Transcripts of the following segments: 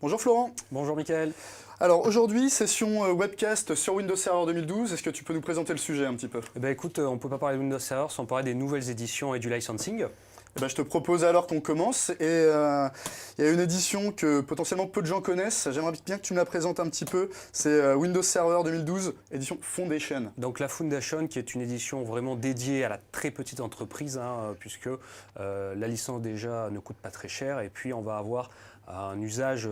Bonjour Florent. Bonjour Mickaël. Alors aujourd'hui, session webcast sur Windows Server 2012. Est-ce que tu peux nous présenter le sujet un petit peu? Eh ben, écoute, on ne peut pas parler de Windows Server sans parler des nouvelles éditions et du licensing. Eh ben, je te propose alors qu'on commence. Et il y a une édition que potentiellement peu de gens connaissent. J'aimerais bien que tu me la présentes un petit peu. C'est Windows Server 2012, édition Foundation. Donc la Foundation, qui est une édition vraiment dédiée à la très petite entreprise, puisque la licence déjà ne coûte pas très cher. Et puis on va avoir un usage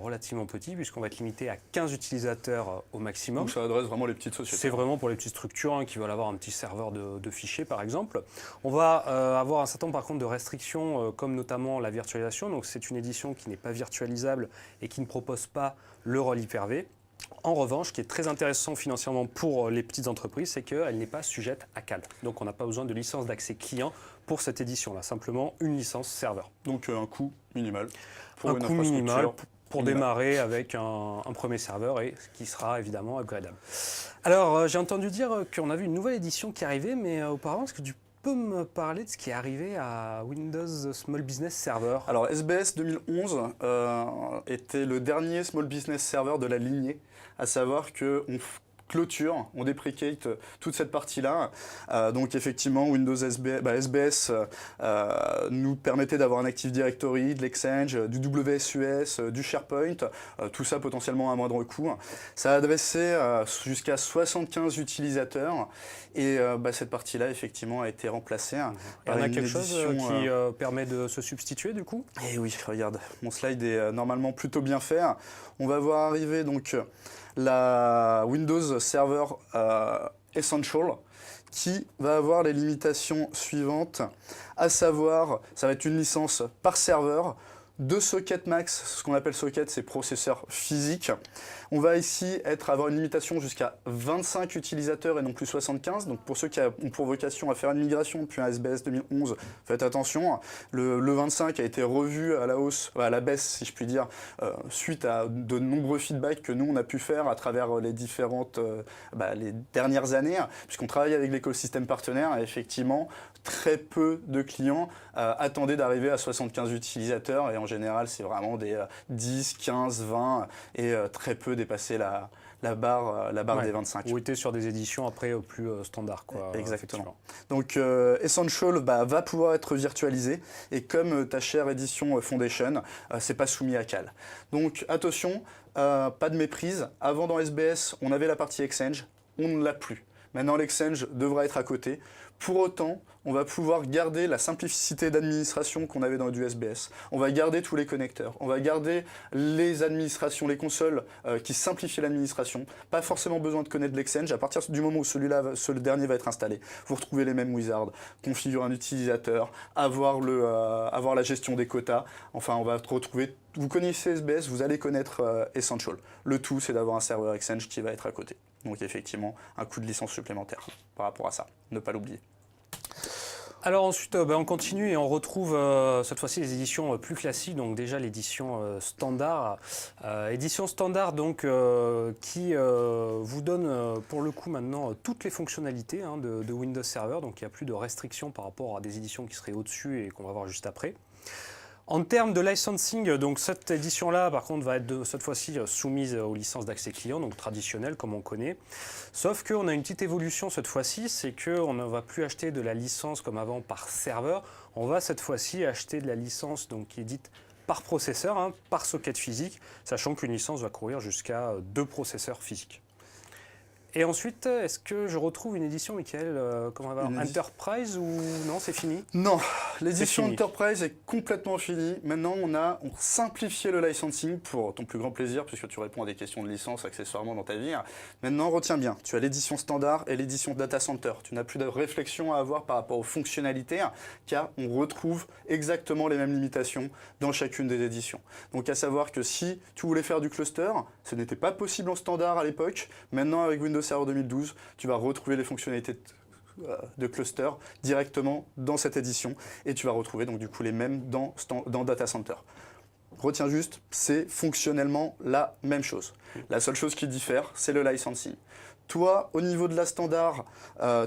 relativement petit, puisqu'on va être limité à 15 utilisateurs au maximum. Donc ça adresse vraiment les petites sociétés. C'est vraiment pour les petites structures qui veulent avoir un petit serveur de fichiers, par exemple. On va avoir un certain nombre, par contre, de restrictions, comme notamment la virtualisation. Donc c'est une édition qui n'est pas virtualisable et qui ne propose pas le rôle Hyper-V. En revanche, ce qui est très intéressant financièrement pour les petites entreprises, c'est qu'elle n'est pas sujette à CAL. Donc on n'a pas besoin de licence d'accès client pour cette édition-là, simplement une licence serveur. Donc un coût minimal. Un coût minimal pour démarrer avec un premier serveur et qui sera évidemment upgradable. Alors j'ai entendu dire qu'on avait une nouvelle édition qui arrivait, mais auparavant, est-ce que tu peux me parler de ce qui est arrivé à Windows Small Business Server? Alors SBS 2011 était le dernier Small Business Server de la lignée, à savoir qu'on clôture, on déprecate toute cette partie-là. Donc effectivement, Windows SBS nous permettait d'avoir un Active Directory, de l'Exchange, du WSUS, du SharePoint, tout ça potentiellement à moindre coût. Ça adressait jusqu'à 75 utilisateurs et cette partie-là effectivement a été remplacée par Il y en a une quelque chose édition, qui permet de se substituer du coup? Eh oui, regarde, mon slide est normalement plutôt bien fait. On va voir arriver donc la Windows Server Essential qui va avoir les limitations suivantes, à savoir, ça va être une licence par serveur, 2 sockets max, ce qu'on appelle socket, c'est processeur physique. On va ici avoir une limitation jusqu'à 25 utilisateurs et non plus 75. Donc pour ceux qui ont pour vocation à faire une migration depuis un SBS 2011, faites attention. Le 25 a été revu à la hausse, à la baisse si je puis dire, suite à de nombreux feedbacks que nous on a pu faire à travers les différentes, les dernières années, puisqu'on travaille avec l'écosystème partenaire et effectivement très peu de clients attendaient d'arriver à 75 utilisateurs et en général c'est vraiment des 10, 15, 20 et très peu dépasser la barre des 25. Ou était sur des éditions après plus standard, quoi. Exactement. Donc Essential va pouvoir être virtualisé et comme ta chère édition Foundation, c'est pas soumis à CAL. Donc attention, pas de méprise. Avant dans SBS, on avait la partie Exchange, on ne l'a plus. Maintenant, l'Exchange devra être à côté. Pour autant, on va pouvoir garder la simplicité d'administration qu'on avait dans du SBS. On va garder tous les connecteurs. On va garder les administrations, les consoles qui simplifient l'administration. Pas forcément besoin de connaître l'Exchange. À partir du moment où ce dernier va être installé, vous retrouvez les mêmes wizards, configurer un utilisateur, avoir la gestion des quotas. Enfin, on va retrouver. Vous connaissez SBS, vous allez connaître Essential. Le tout, c'est d'avoir un serveur Exchange qui va être à côté. Donc effectivement, un coût de licence supplémentaire par rapport à ça, ne pas l'oublier. Alors ensuite, on continue et on retrouve cette fois-ci les éditions plus classiques, donc déjà l'édition standard. Édition standard donc qui vous donne pour le coup maintenant toutes les fonctionnalités de Windows Server, donc il n'y a plus de restrictions par rapport à des éditions qui seraient au-dessus et qu'on va voir juste après. En termes de licensing, donc cette édition-là, par contre, va être cette fois-ci soumise aux licences d'accès client, donc traditionnelles comme on connaît. Sauf qu'on a une petite évolution cette fois-ci, c'est qu'on ne va plus acheter de la licence comme avant par serveur. On va cette fois-ci acheter de la licence donc, qui est dite par processeur, par socket physique, sachant qu'une licence va courir jusqu'à 2 processeurs physiques. Et ensuite, est-ce que je retrouve une édition, Mickaël, Enterprise ou non, c'est fini? Non, l'édition Enterprise est complètement finie. Maintenant, on simplifié le licensing pour ton plus grand plaisir, puisque tu réponds à des questions de licence accessoirement dans ta vie. Maintenant, retiens bien, tu as l'édition standard et l'édition Data Center. Tu n'as plus de réflexion à avoir par rapport aux fonctionnalités, car on retrouve exactement les mêmes limitations dans chacune des éditions. Donc, à savoir que si tu voulais faire du cluster, ce n'était pas possible en standard à l'époque. Maintenant, avec Windows Server 2012, tu vas retrouver les fonctionnalités de cluster directement dans cette édition et tu vas retrouver donc du coup les mêmes dans Data Center. Retiens juste, c'est fonctionnellement la même chose. La seule chose qui diffère, c'est le licensing. Toi, au niveau de la standard,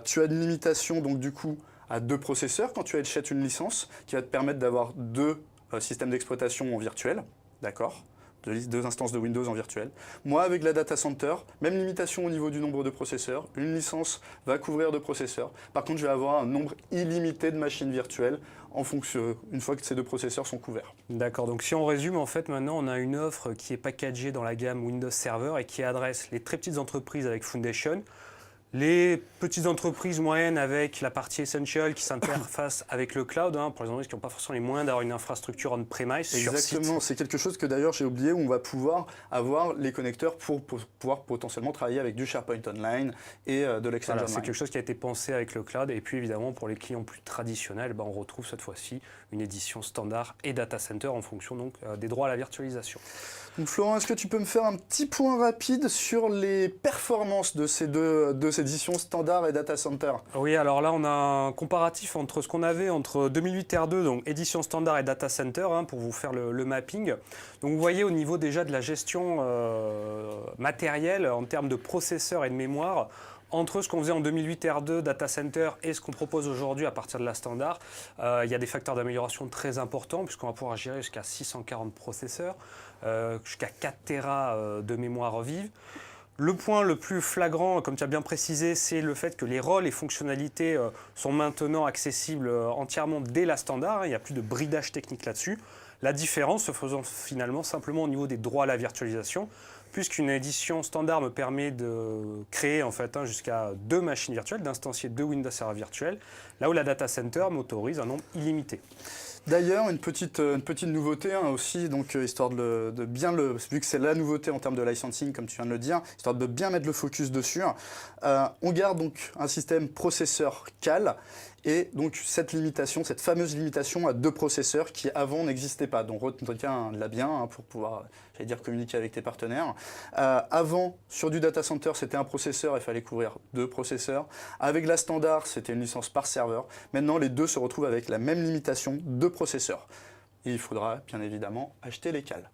tu as une limitation donc du coup à 2 processeurs quand tu achètes une licence qui va te permettre d'avoir 2 systèmes d'exploitation en virtuel, d'accord ? deux instances de Windows en virtuel. Moi, avec la data center, même limitation au niveau du nombre de processeurs. Une licence va couvrir 2 processeurs. Par contre, je vais avoir un nombre illimité de machines virtuelles en fonction, une fois que ces 2 processeurs sont couverts. D'accord, donc si on résume, en fait, maintenant, on a une offre qui est packagée dans la gamme Windows Server et qui adresse les très petites entreprises avec Foundation, les petites entreprises moyennes avec la partie Essential qui s'interface avec le cloud, pour les entreprises qui n'ont pas forcément les moyens d'avoir une infrastructure on-premise sur site. Exactement, c'est quelque chose que d'ailleurs j'ai oublié, où on va pouvoir avoir les connecteurs pour pouvoir potentiellement travailler avec du SharePoint Online et de l'Exchange Voilà, Online. c'est quelque chose qui a été pensé avec le cloud. Et puis évidemment, pour les clients plus traditionnels, on retrouve cette fois-ci une édition standard et data center en fonction donc, des droits à la virtualisation. Donc Florent, est-ce que tu peux me faire un petit point rapide sur les performances de ces deux éditions standard et data center? Oui, alors là, on a un comparatif entre ce qu'on avait entre 2008 R2, donc édition standard et data center, pour vous faire le mapping. Donc vous voyez au niveau déjà de la gestion matérielle en termes de processeurs et de mémoire, entre ce qu'on faisait en 2008 R2 Data Center et ce qu'on propose aujourd'hui à partir de la standard, il y a des facteurs d'amélioration très importants puisqu'on va pouvoir gérer jusqu'à 640 processeurs, jusqu'à 4 Tera de mémoire vive. Le point le plus flagrant, comme tu as bien précisé, c'est le fait que les rôles et fonctionnalités sont maintenant accessibles entièrement dès la standard. Il n'y a plus de bridage technique là-dessus. La différence se faisant finalement simplement au niveau des droits à la virtualisation, puisqu'une édition standard me permet de créer en fait jusqu'à 2 machines virtuelles, d'instancier 2 Windows Server virtuels, là où la data center m'autorise un nombre illimité. D'ailleurs, une petite nouveauté aussi, donc histoire de bien vu que c'est la nouveauté en termes de licensing, comme tu viens de le dire, histoire de bien mettre le focus dessus, on garde donc un système processeur CAL et donc cette fameuse limitation à 2 processeurs qui avant n'existait pas. Donc retiens-la bien pour pouvoir, j'allais dire, communiquer avec tes partenaires. Avant, sur du data center, c'était un processeur, il fallait couvrir 2 processeurs. Avec la standard, c'était une licence par serveur. Maintenant, les deux se retrouvent avec la même limitation, 2 processeurs. Et il faudra bien évidemment acheter les cales.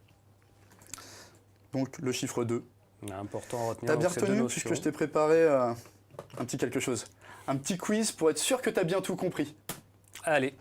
Donc le chiffre 2. Important à retenir. T'as bien retenu puisque je t'ai préparé un petit quelque chose. Un petit quiz pour être sûr que tu as bien tout compris. Allez,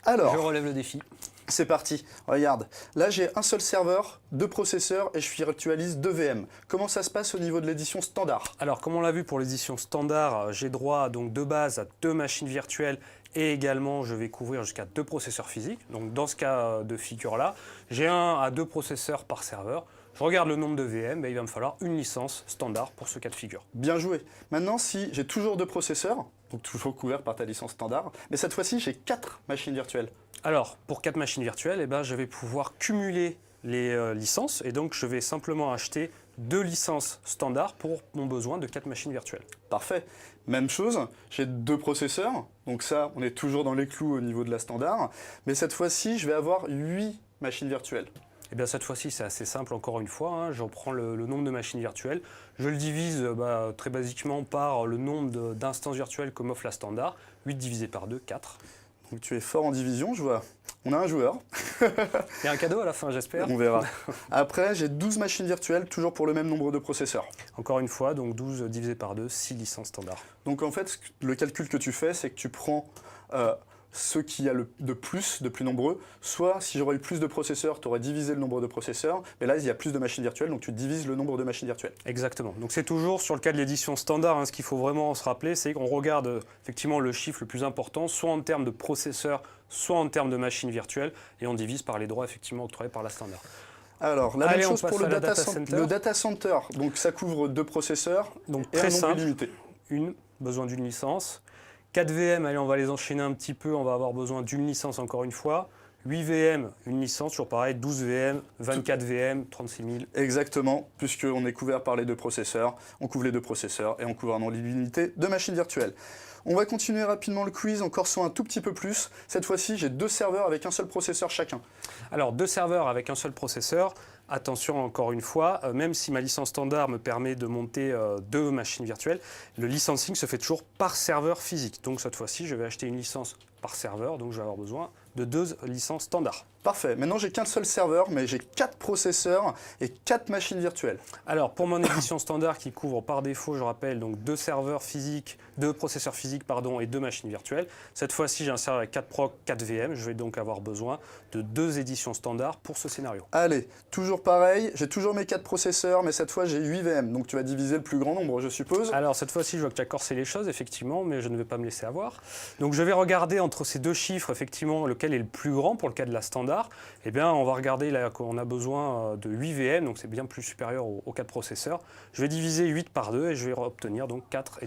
alors, je relève le défi. C'est parti, regarde. Là, j'ai un seul serveur, 2 processeurs et je virtualise 2 VM. Comment ça se passe au niveau de l'édition standard? Alors, comme on l'a vu pour l'édition standard, j'ai droit donc de base à 2 machines virtuelles et également je vais couvrir jusqu'à 2 processeurs physiques. Donc dans ce cas de figure-là, j'ai 1 à 2 processeurs par serveur. Je regarde le nombre de VM, il va me falloir une licence standard pour ce cas de figure. Bien joué. Maintenant, si j'ai toujours 2 processeurs, donc toujours couverts par ta licence standard, mais cette fois-ci, j'ai 4 machines virtuelles. Alors, pour 4 machines virtuelles, je vais pouvoir cumuler les licences et donc je vais simplement acheter 2 licences standards pour mon besoin de 4 machines virtuelles. Parfait. Même chose, j'ai 2 processeurs, donc ça, on est toujours dans les clous au niveau de la standard, mais cette fois-ci, je vais avoir 8 machines virtuelles. Eh bien, cette fois-ci, c'est assez simple, encore une fois. J'en prends le nombre de machines virtuelles. Je le divise très basiquement par le nombre d'instances virtuelles comme offre la standard. 8 divisé par 2, 4. Donc tu es fort en division, je vois. On a un joueur. Il y a un cadeau à la fin, j'espère. On verra. Après, j'ai 12 machines virtuelles, toujours pour le même nombre de processeurs. Encore une fois, donc 12 divisé par 2, 6 licences standards. Donc en fait, le calcul que tu fais, c'est que tu prends ceux qui a de plus nombreux, soit si j'aurais eu plus de processeurs, tu aurais divisé le nombre de processeurs, mais là il y a plus de machines virtuelles, donc tu divises le nombre de machines virtuelles. Exactement, donc c'est toujours sur le cas de l'édition standard, ce qu'il faut vraiment se rappeler, c'est qu'on regarde effectivement le chiffre le plus important, soit en termes de processeurs, soit en termes de machines virtuelles, et on divise par les droits effectivement octroyés par la standard. Alors, la même chose pour le data center, donc ça couvre 2 processeurs donc, et très un nombre simple, illimité. Besoin d'une licence. 4 VM, allez, on va les enchaîner un petit peu, on va avoir besoin d'une licence encore une fois. 8 VM, une licence, toujours pareil, 12 VM, 24 VM, 36 000. Exactement, puisqu'on est couvert par les 2 processeurs, on couvre les 2 processeurs et on couvre un nombre illimité de machines virtuelles. On va continuer rapidement le quiz en corsant un tout petit peu plus. Cette fois-ci, j'ai 2 serveurs avec un seul processeur chacun. Alors, 2 serveurs avec un seul processeur. Attention, encore une fois, même si ma licence standard me permet de monter 2 machines virtuelles, le licensing se fait toujours par serveur physique. Donc cette fois-ci, je vais acheter une licence par serveur, donc je vais avoir besoin de 2 licences standards. Parfait. Maintenant, j'ai qu'un seul serveur, mais j'ai 4 processeurs et 4 machines virtuelles. Alors, pour mon édition standard qui couvre par défaut, je rappelle, donc 2 serveurs physiques, 2 processeurs physiques et 2 machines virtuelles. Cette fois-ci, j'ai un serveur avec 4 proc, 4 VM. Je vais donc avoir besoin de 2 éditions standards pour ce scénario. Allez, toujours pareil, j'ai toujours mes 4 processeurs, mais cette fois, j'ai 8 VM. Donc, tu vas diviser le plus grand nombre, je suppose. Alors, cette fois-ci, je vois que tu as corsé les choses, effectivement, mais je ne vais pas me laisser avoir. Donc, je vais regarder entre ces deux chiffres, effectivement, lequel est le plus grand pour le cas de la standard. Eh bien, on va regarder là qu'on a besoin de 8 VM, donc c'est bien plus supérieur aux 4 processeurs. Je vais diviser 8 par 2 et je vais obtenir donc 4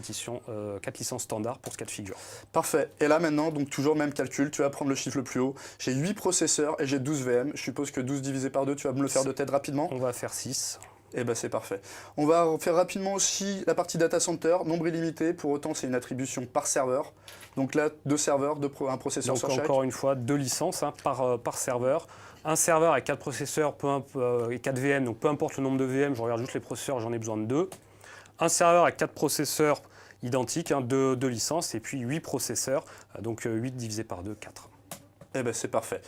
licences standards pour ce cas de figure. Parfait. Et là, maintenant, donc toujours même calcul, tu vas prendre le chiffre le plus haut. J'ai 8 processeurs et j'ai 12 VM. Je suppose que 12 divisé par 2, tu vas me le faire de tête rapidement. On va faire 6. Eh ben c'est parfait. On va faire rapidement aussi la partie data center, nombre illimité, pour autant c'est une attribution par serveur. Donc là, 2 serveurs, un processeur donc sur chaque. Encore une fois, 2 licences par serveur. Un serveur avec 4 processeurs et 4 VM, donc peu importe le nombre de VM, je regarde juste les processeurs, j'en ai besoin de 2. Un serveur avec 4 processeurs identiques, 2 licences, et puis 8 processeurs, donc 8 divisé par 2, 4. Eh ben c'est parfait.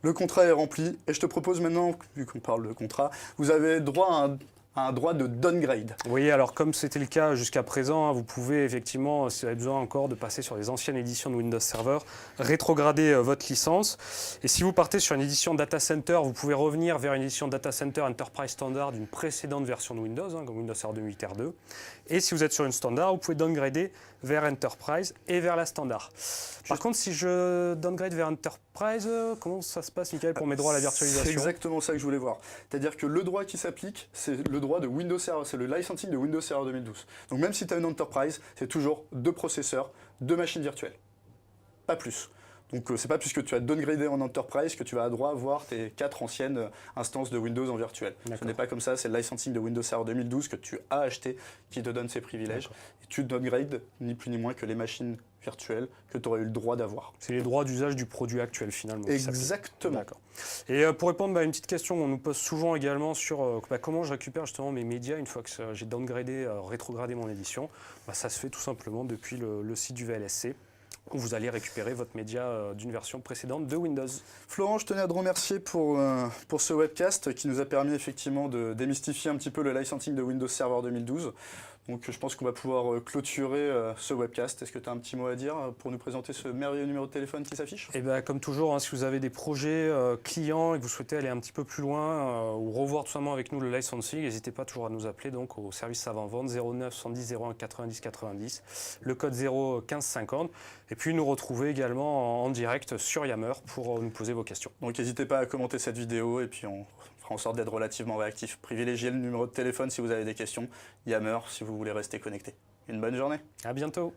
Le contrat est rempli et je te propose maintenant, vu qu'on parle de contrat, vous avez droit à un droit de downgrade. Oui, alors comme c'était le cas jusqu'à présent, vous pouvez effectivement, si vous avez besoin encore de passer sur les anciennes éditions de Windows Server, rétrograder votre licence. Et si vous partez sur une édition Data Center, vous pouvez revenir vers une édition Data Center Enterprise Standard d'une précédente version de Windows, comme Windows Server 2008 R2. Et si vous êtes sur une standard, vous pouvez downgrader vers Enterprise et vers la standard. Par contre, si je downgrade vers Enterprise, comment ça se passe, Michael, pour mes droits à la virtualisation? C'est exactement ça que je voulais voir. C'est-à-dire que le droit qui s'applique, c'est le droit de Windows Server, c'est le licensing de Windows Server 2012. Donc même si tu as une Enterprise, c'est toujours 2 processeurs, 2 machines virtuelles. Pas plus. Donc c'est pas puisque tu as downgradé en Enterprise que tu vas avoir droit à voir tes 4 anciennes instances de Windows en virtuel. Ce n'est pas comme ça, c'est le licensing de Windows Server 2012 que tu as acheté qui te donne ces privilèges. Et tu downgrades ni plus ni moins que les machines virtuelles que tu aurais eu le droit d'avoir. C'est les droits d'usage du produit actuel finalement. Exactement. D'accord. Et pour répondre à une petite question qu'on nous pose souvent également sur comment je récupère justement mes médias une fois que j'ai downgradé, rétrogradé mon édition, ça se fait tout simplement depuis le site du VLSC. Où vous allez récupérer votre média d'une version précédente de Windows. Florent, je tenais à te remercier pour ce webcast qui nous a permis effectivement de démystifier un petit peu le licensing de Windows Server 2012. Donc je pense qu'on va pouvoir clôturer ce webcast. Est-ce que tu as un petit mot à dire pour nous présenter ce merveilleux numéro de téléphone qui s'affiche? Et comme toujours, si vous avez des projets clients et que vous souhaitez aller un petit peu plus loin ou revoir tout simplement avec nous le licensing, n'hésitez pas toujours à nous appeler donc, au service avant-vente 09 110 01 90 90, le code 01550. Et puis nous retrouver également en direct sur Yammer pour nous poser vos questions. Donc n'hésitez pas à commenter cette vidéo et puis on fera en sorte d'être relativement réactif. Privilégiez le numéro de téléphone si vous avez des questions. Yammer si vous voulez rester connecté. Une bonne journée. À bientôt.